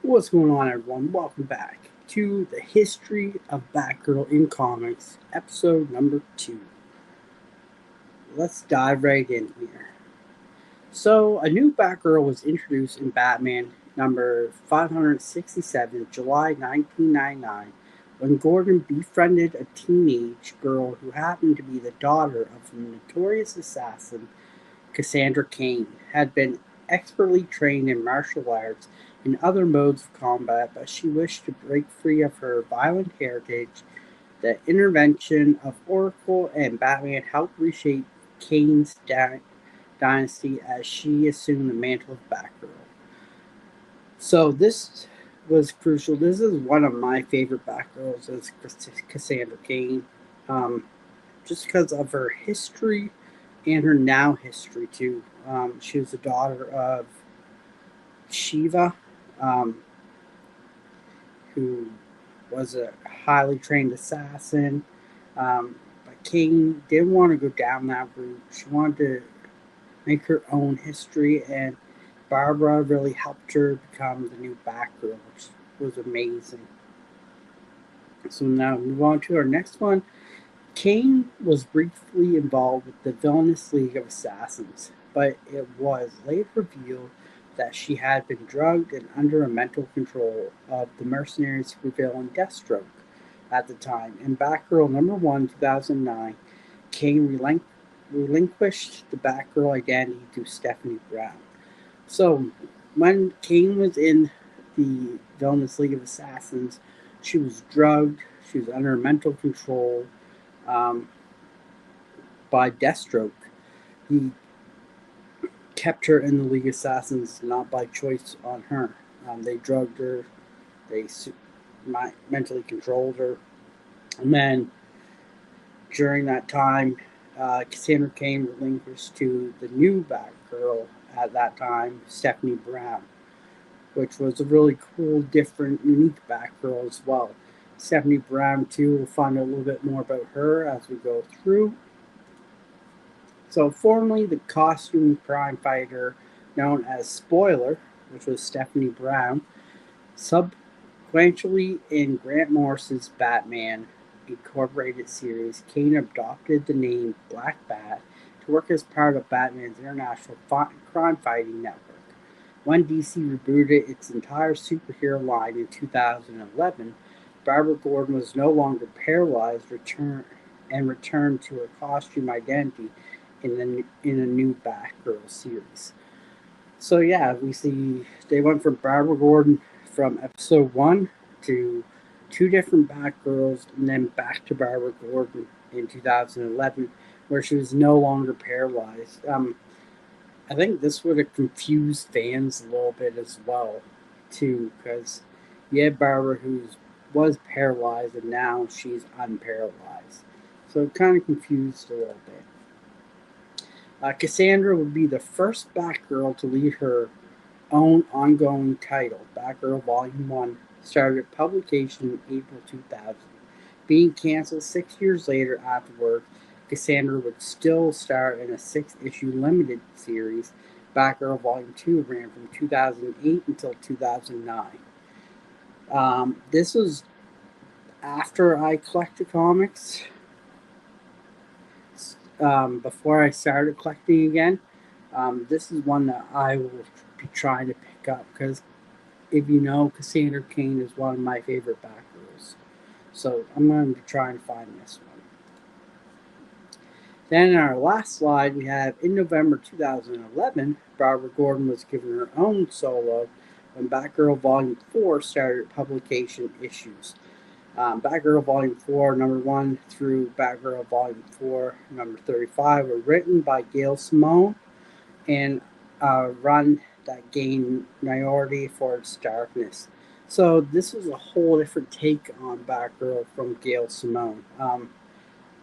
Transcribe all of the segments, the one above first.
What's going on, everyone? Welcome back to the History of Batgirl in Comics, episode number 2. Let's dive right in here. So, a new Batgirl was introduced in Batman number 567, July 1999, when Gordon befriended a teenage girl who happened to be the daughter of the notorious assassin Cassandra Cain, had been expertly trained in martial arts and other modes of combat, but she wished to break free of her violent heritage. The intervention of Oracle and Batman helped reshape Kane's dynasty as she assumed the mantle of Batgirl. So this was crucial. This is one of my favorite Batgirls, is Cassandra Cain, um, just because of her history and her now history too. She was the daughter of Shiva, um, who was a highly trained assassin. But Kane didn't want to go down that route. She wanted to make her own history, and Barbara really helped her become the new Batgirl, which was amazing. So now move on to our next one. Kane was briefly involved with the villainous League of Assassins, but it was later revealed that she had been drugged and under a mental control of the mercenary supervillain Deathstroke at the time. In Batgirl number 1, 2009, Kane relinquished the Batgirl identity to Stephanie Brown. So, when Kane was in the Villainous League of Assassins, she was drugged, she was under mental control, um, by Deathstroke. He kept her in the League of Assassins not by choice on her. They drugged her, they mentally controlled her, and then during that time, Cassandra Cain relinquished to the new Batgirl at that time, Stephanie Brown, which was a really cool, different, unique Batgirl as well. Stephanie Brown, too, we'll find a little bit more about her as we go through. So, formerly the costume crime fighter known as Spoiler, which was Stephanie Brown, subsequently in Grant Morrison's Batman Incorporated series, Kane adopted the name Black Bat to work as part of Batman's international crime fighting network. When DC rebooted its entire superhero line in 2011, Barbara Gordon was no longer paralyzed returned to her costume identity in a new Batgirl series. So yeah, we see they went from Barbara Gordon from episode 1 to two different Batgirls, and then back to Barbara Gordon in 2011, where she was no longer paralyzed. I think this would have confused fans a little bit as well, too, because you had Barbara who was paralyzed and now she's unparalyzed. So it kind of confused a little bit. Cassandra would be the first Batgirl to lead her own ongoing title. Batgirl Volume 1 started publication in April 2000. Being canceled 6 years later afterward, Cassandra would still star in a 6-issue limited series. Batgirl Volume 2 ran from 2008 until 2009. This was after I collected comics. Before I started collecting again, this is one that I will be trying to pick up because, if you know, Cassandra Cain is one of my favorite Batgirls. So I'm going to be trying to find this one. Then in our last slide, we have in November 2011, Barbara Gordon was given her own solo when Batgirl Volume 4 started publication issues. Batgirl Volume 4, number 1 through Batgirl Volume 4, number 35 were written by Gail Simone and run that gained notoriety for its darkness. So this was a whole different take on Batgirl from Gail Simone.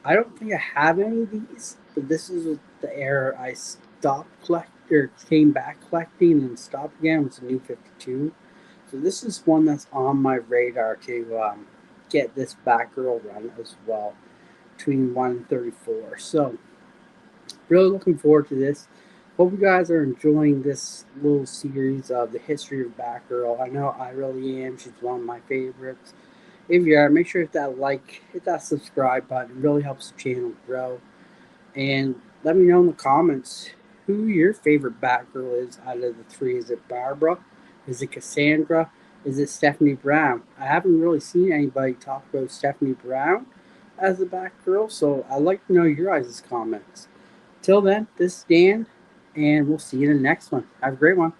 I don't think I have any of these, but this is the era I stopped collecting, or came back collecting and stopped again. It was a New 52. So this is one that's on my radar to get this Batgirl run as well, between 1 and 34. So really looking forward to this. Hope you guys are enjoying this little series of the history of Batgirl. I know I really am. She's one of my favorites. If you are, make sure to hit that like, hit that subscribe button. It really helps the channel grow. And let me know in the comments who your favorite Batgirl is out of the three. Is it Barbara? Is it Cassandra? Is it Stephanie Brown? I haven't really seen anybody talk about Stephanie Brown as the Batgirl, so I'd like to know your guys' comments. Till then, this is Dan, and we'll see you in the next one. Have a great one.